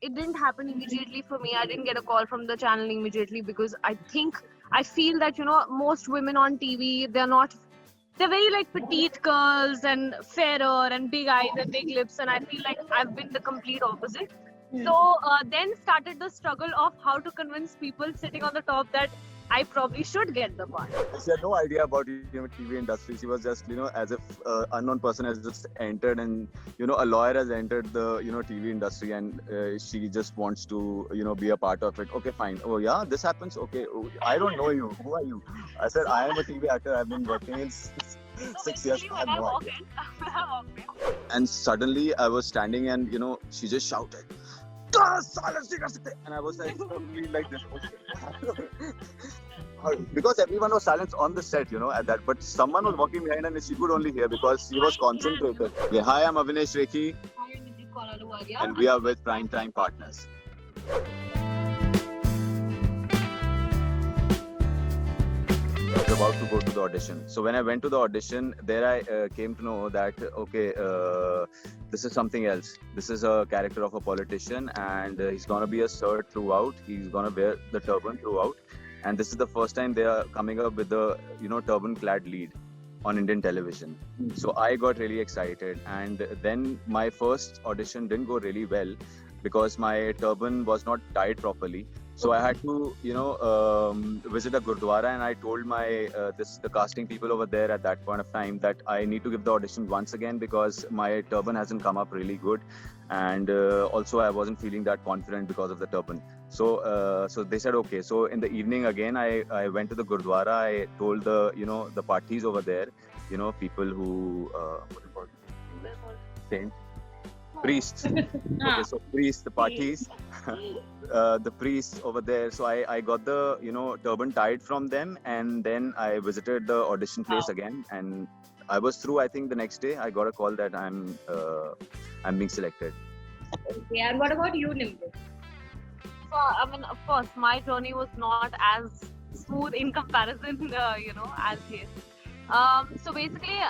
It didn't happen immediately for me. I didn't get a call from the channel immediately because I feel that, most women on TV, they're very like petite girls and fairer and big eyes and big lips, and I feel like I've been the complete opposite. So then started the struggle of how to convince people sitting on the top that I probably should get the part. She had no idea about TV industry. She was just as if unknown person has just entered, and a lawyer has entered the TV industry, and she just wants to be a part of it. Okay, fine. Oh yeah, this happens. Okay, oh, I don't know you. Who are you? I said I am a TV actor. I've been working in 6 years. When I walked in, And suddenly I was standing, and she just shouted, and I was like, like this. Because everyone was silent on the set, at that. But someone was walking behind, and she could only hear because she was concentrated. Yeah, hi, I'm Avinesh, Rekhi. Hi, I'm Nimrit, Ahluwalia. And we are with PrimeTime Partners. I was about to go to the audition. So when I went to the audition, there I came to know that, okay, this is something else. This is a character of a politician, and he's going to be a sir throughout. He's going to wear the turban throughout. And this is the first time they are coming up with the, turban-clad lead on Indian television. Mm-hmm. So I got really excited. And then my first audition didn't go really well because my turban was not tied properly. So I had to, visit a Gurdwara, and I told the casting people over there at that point of time that I need to give the audition once again because my turban hasn't come up really good, and also I wasn't feeling that confident because of the turban. So they said okay. So in the evening again, I went to the Gurdwara. I told the parties over there, people who saints. Priests. Okay, so priests, the parties, the priests over there. So I got the turban tied from them, and then I visited the audition place again, and I was through. I think the next day I got a call that I'm being selected. Okay, and what about you, Nimrit? So of course, my journey was not as smooth in comparison, as his. So basically,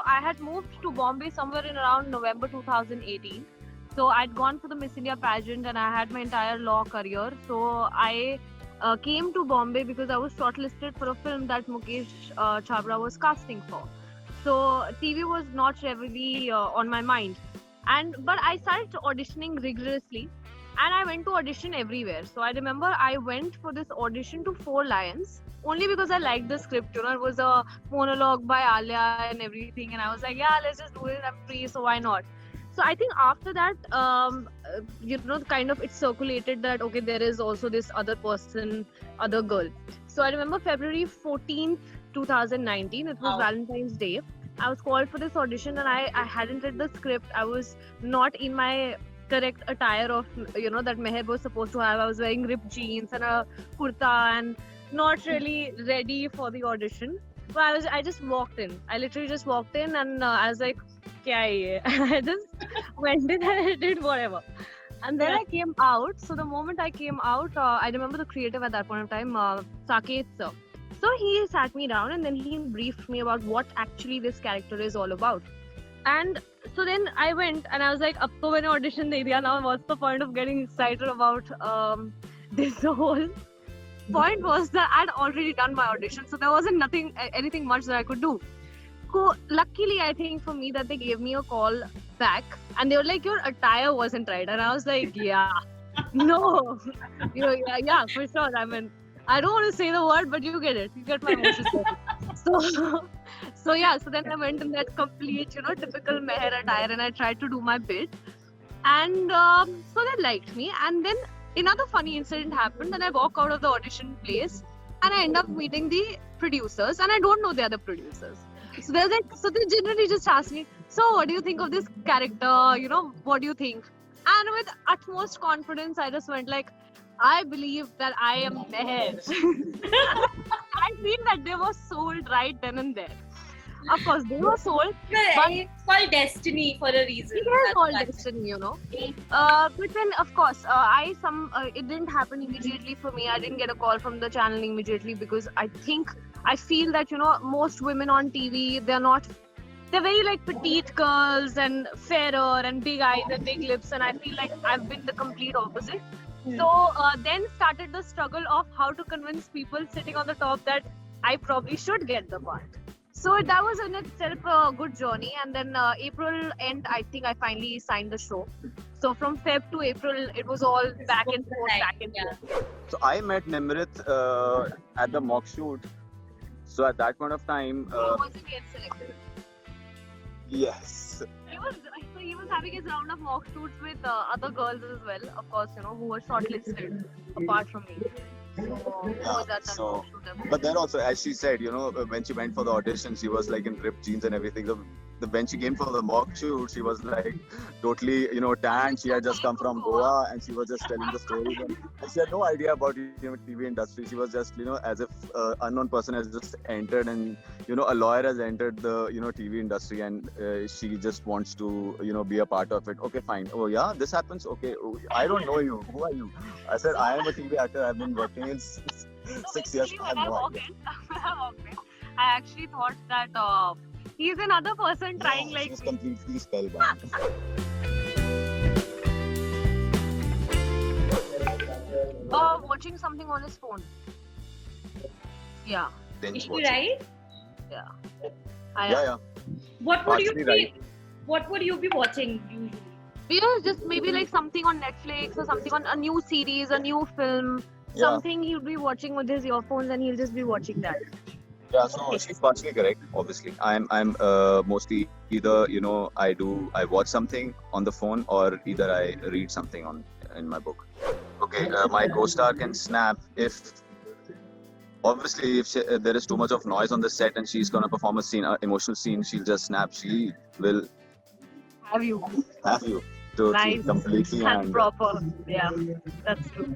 I had moved to Bombay somewhere in around November 2018. So I'd gone for the Miss India pageant, and I had my entire law career. So I came to Bombay because I was shortlisted for a film that Mukesh Chhabra was casting for. So TV was not really on my mind. But I started auditioning rigorously, and I went to audition everywhere. So I remember I went for this audition to Four Lions only because I liked the script. It was a monologue by Alia and everything, and I was like, yeah, let's just do it. I'm free, so why not? So I think after that, kind of it circulated that okay, there is also this other person, other girl. So I remember February 14th, 2019. It was Valentine's Day. I was called for this audition, and I hadn't read the script. I was not in my correct attire of that Meher was supposed to have. I was wearing ripped jeans and a kurta and not really ready for the audition. So I just walked in. I literally just walked in, and I was like, kya hai ye? I just went in and I did whatever. And then I came out. So the moment I came out, I remember the creative at that point of time, Saket sir. So he sat me down, and then he briefed me about what actually this character is all about. And so then I went, and I was like, ab to maine audition de diya, now what's the point of getting excited about this whole point was that I'd already done my audition, so there wasn't anything much that I could do. So luckily, I think for me that they gave me a call back, and they were like, your attire wasn't right, and I was like, yeah, no, yeah, for sure. I mean, I don't want to say the word, but you get it. You get my emotions. So then I went in that complete, typical Meher attire, and I tried to do my bit, and so they liked me, and then another funny incident happened, and I walk out of the audition place, and I end up meeting the producers, and I don't know the other producers. So they generally just ask me, so what do you think of this character? What do you think? And with utmost confidence, I just went like, I believe that I am Meher. I feel that they were sold right then and there. Of course, they were sold. But it's called destiny for a reason. It is called destiny, But then, of course, it didn't happen immediately for me. I didn't get a call from the channel immediately because I feel that, most women on TV, they're very like petite girls and fairer and big eyes and big lips, and I feel like I've been the complete opposite. So then started the struggle of how to convince people sitting on the top that I probably should get the part. So that was in itself a good journey, and then April end, I think I finally signed the show. So from Feb to April, it was all back and forth, back and forth. So I met Nimrit at the mock shoot. So at that point of time, He wasn't yet selected. yes. He was having his round of mock shoots with other girls as well, of course, who were shortlisted apart from me. So, But then also, as she said, when she went for the audition, she was like in ripped jeans and everything. So when she came for the mock shoot, she was like totally, tanned. She had just come from Goa and she was just telling the stories. And she had no idea about TV industry. She was just, as if unknown person has just entered and, a lawyer has entered the, TV industry and she just wants to, be a part of it. Okay, fine. Oh yeah, this happens. Okay, I don't know you. Who are you? I said, I am a TV actor. I've been working in 6 years. When I walked in, I actually thought that he's another person trying She like was completely spellbound. watching something on his phone. Yeah. Binge Is he watching. right? Yeah. Yeah. What would you Partially be? right. What would you be watching usually? Just maybe like something on Netflix or something on a new series, a new film, Yeah. something he'll be watching with his earphones and he'll just be watching that. Yeah, so she's partially correct. Obviously, I'm mostly either I watch something on the phone or either I read something in my book. Okay, my co-star can snap if there is too much of noise on the set and she's gonna perform a scene, emotional scene. She'll just snap. She will Have you? have you to Nice. completely And and proper. Yeah, that's true.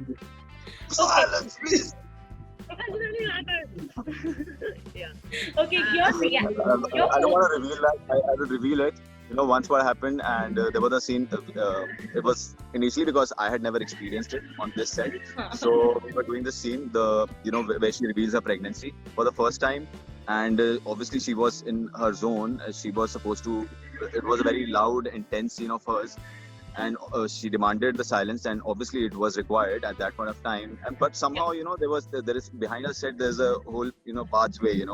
silence, please. It doesn't really matter. Yeah. Okay, yours. Yeah. I don't want to reveal that. I will reveal it. Once what happened, and there was a scene. It was initially because I had never experienced it on this set. So we were doing the scene, where she reveals her pregnancy for the first time, and obviously she was in her zone. She was supposed to. It was a very loud, intense scene of hers. And she demanded the silence, and obviously it was required at that point of time. But somehow, there is behind her set, there's a whole, pathway,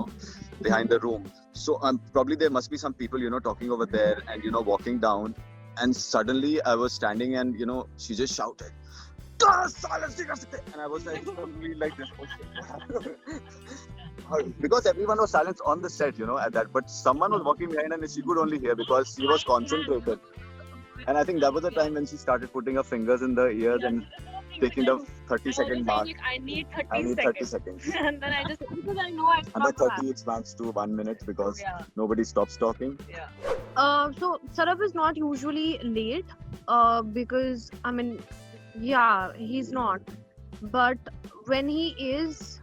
behind the room. So probably there must be some people, talking over there and, walking down. And suddenly I was standing and, she just shouted, silence! And I was like, totally like this. Because everyone was silent on the set, at that. But someone was walking behind and she could only hear because she was concentrated. And I think that was the time when she started putting her fingers in the ears and taking the 30-second mark. I need 30 I need seconds. 30 seconds. And then I just, because I know it's Under not to 30, it's max to 1 minute because Yeah. nobody stops talking. So Sarab is not usually late because he's not. But when he is,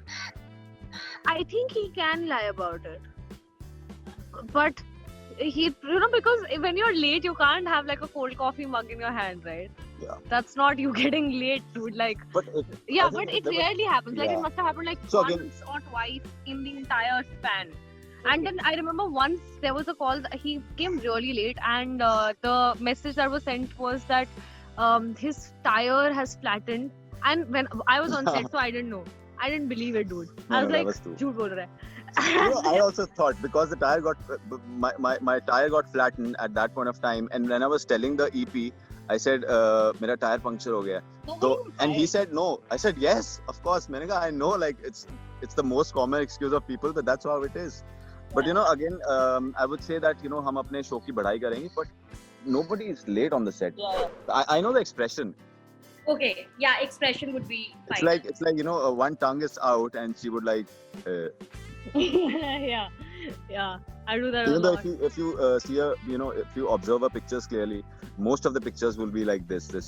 I think he can lie about it. But because when you're late, you can't have like a cold coffee mug in your hand, right? Yeah. That's not you getting late, dude. Like, But but it rarely happens. Like, it must have happened like So once again- or twice in the entire span. And then I remember once there was a call that he came really late, and the message that was sent was that his tire has flattened. And when I was on set, so I didn't know. I didn't believe it, dude. I was that like, was true. "Jhoot bol raha hai." I also thought because the tire got my tire got flattened at that point of time, and when I was telling the EP, I said, "Mera tire puncture ho gaya." So and he said no. I said yes, of course. मैंने कहा I know, like it's the most common excuse of people, but that's how it is. But again, I would say that हम अपने show की बढ़ाई करेंगे, but nobody is late on the set. I know the expression. Okay, yeah, expression would be It's fine. like one tongue is out and she would like. yeah, I do that a Even though lot. if you see if you observe her pictures clearly, most of the pictures will be like this. So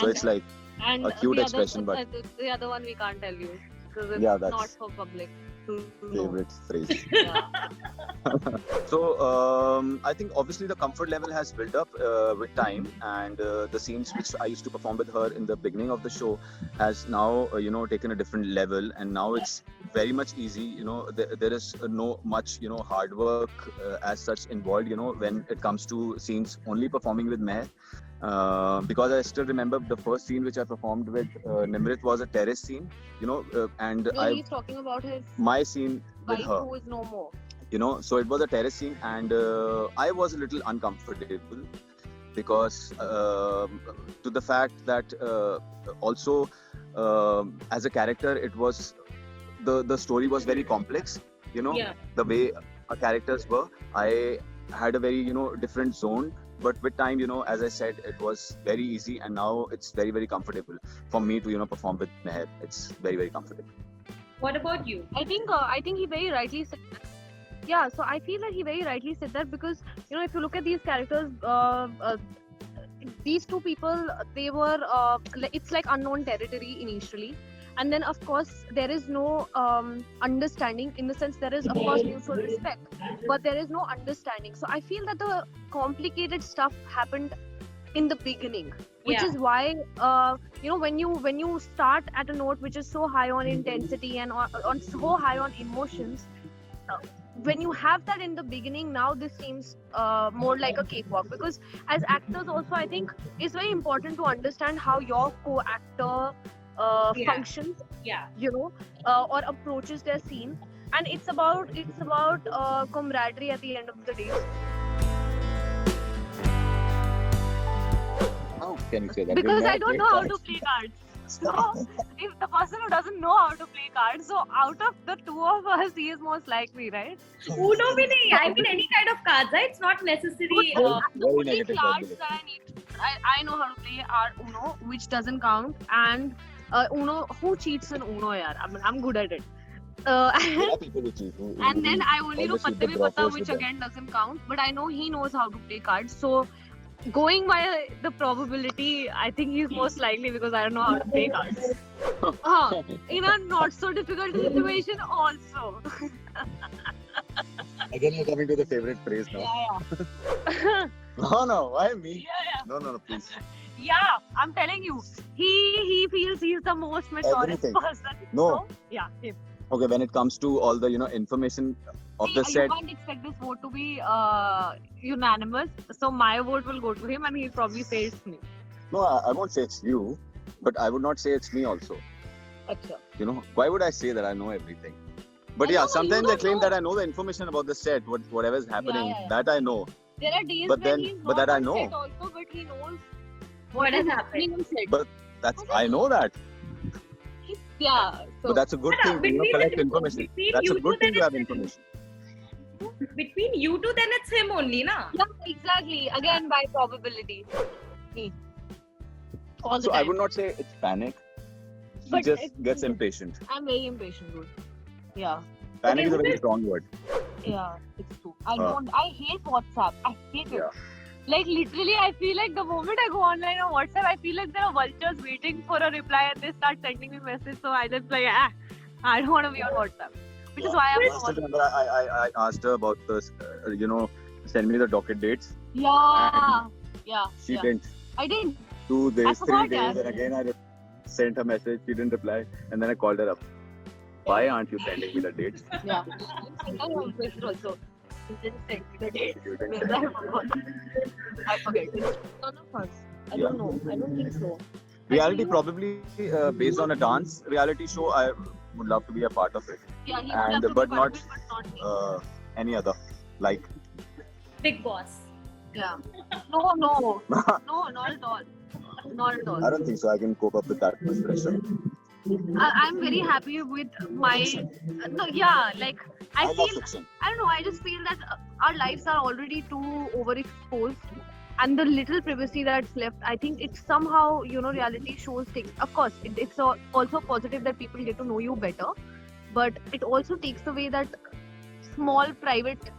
And- it's like And a cute the expression, other, the other one we can't tell you because it's Yeah, that's- not for public. to know. Favorite phrase. Yeah. So I think obviously the comfort level has built up with time, and the scenes which I used to perform with her in the beginning of the show has now taken a different level, and now it's very much easy. There is no much hard work as such involved. When it comes to scenes only performing with Meher. Because I still remember the first scene which I performed with Nimrit was a terrace scene, and No, he's talking about his my scene with wife her. who is no more. So it was a terrace scene, and I was a little uncomfortable because to the fact that also as a character it was the story was very complex. Yeah. The way our characters were, I had a very different zone. But with time, as I said, it was very easy, and now it's very, very comfortable for me to perform with Meher. It's very, very comfortable. What about you? I think he very rightly said that. Yeah, so I feel that he very rightly said that because if you look at these characters, these two people, they were it's like unknown territory initially, and then of course there is no understanding, in the sense there is of course mutual respect, but there is no understanding. So I feel that the complicated stuff happened in the beginning, which Yeah. is why when you start at a note which is so high on intensity and on so high on emotions, when you have that in the beginning, now this seems more like a cakewalk, because as actors also I think it's very important to understand how your co-actor Yeah. functions, Yeah. or approaches their scene, and it's about camaraderie at the end of the day. How can you say that? Because We've I never don't played know how to cards. play cards. So if the person who doesn't know how to play cards, so out of the two of us, he is most likely, right? Uno bhi nahi. I mean, any kind of cards. Right? It's not necessary. The Very only negative, cards very that I know how to play are Uno, which doesn't count, and Uno. Who cheats in Uno? Yaar, I'm good at it. There are people who cheat, who And then I only know always keep Patte the Mein draw Pata, first which with them. again doesn't count. But I know he knows how to play cards. So going by the probability, I think he's most likely, because I don't know how to play cards. In a not so difficult situation also. Again, you're coming to the favorite phrase now. Yeah. No, why me? Yeah. No, please. Yeah, I'm telling you, he feels he's the most mature Everything. person. No. So, yeah, him. Okay, when it comes to all the information of the See, set, you can't expect this vote to be unanimous. So my vote will go to him, and he'll probably say it's me. no, I won't say it's you, but I would not say it's me also. Achha. Why would I say that I know everything? But I yeah, know, you sometimes I don't claim know. that I know the information about the set, whatever is happening, Yeah. that I know. There are days But when then- he's but not that I on know. set also, but he knows What has is happened? happening on set. But I know that. Yeah. So But that's a good No, thing to collect information. between That's a you good two, thing to then have it's information. between you two, then it's him only, na? yeah, exactly. Again, by probability. Me. All the So time. I would not say it's panic. He But just it's- gets impatient. I'm very impatient, dude. Yeah. Panic is a isn't very it- strong word. Yeah, it's true. I hate WhatsApp. I hate it. Yeah. Like literally, I feel like the moment I go online on WhatsApp, I feel like there are vultures waiting for a reply, and they start sending me messages. So I just like, I don't want to be on WhatsApp. Which is why I'm I still remember I asked her about this, send me the docket dates. Yeah. Yeah. She yeah. didn't. I didn't. 2 days, I forgot, 3 days, yeah. and again I sent her message. She didn't reply, and then I called her up. Why aren't you sending me the dates? Yeah. I was also. He didn't send me the date. You didn't Because send I forgot. I forget. None of us. I don't know. I don't think so. Reality, probably based on a dance reality show, I would love to be a part of it. Yeah, he And- would have to but be part not- of it, but not me. Any other, like Big boss. Yeah. No, not at all. Not at all. I don't think so. I can cope up with that much pressure. I'm very happy with my. No, yeah, like I love feel. fiction. I don't know. I just feel that our lives are already too overexposed, and the little privacy that's left, I think it's somehow reality shows things. Of course, it's also positive that people get to know you better, but it also takes away that small private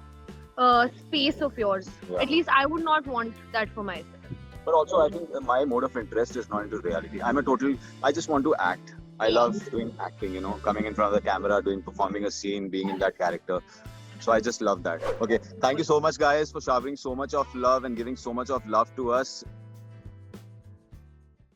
space of yours. Yeah. At least I would not want that for myself. But also, I think my mode of interest is not into reality. I just want to act. I love doing acting, you know, coming in front of the camera, performing a scene, being in that character. So I just love that. Okay, thank you so much, guys, for showering so much of love and giving so much of love to us.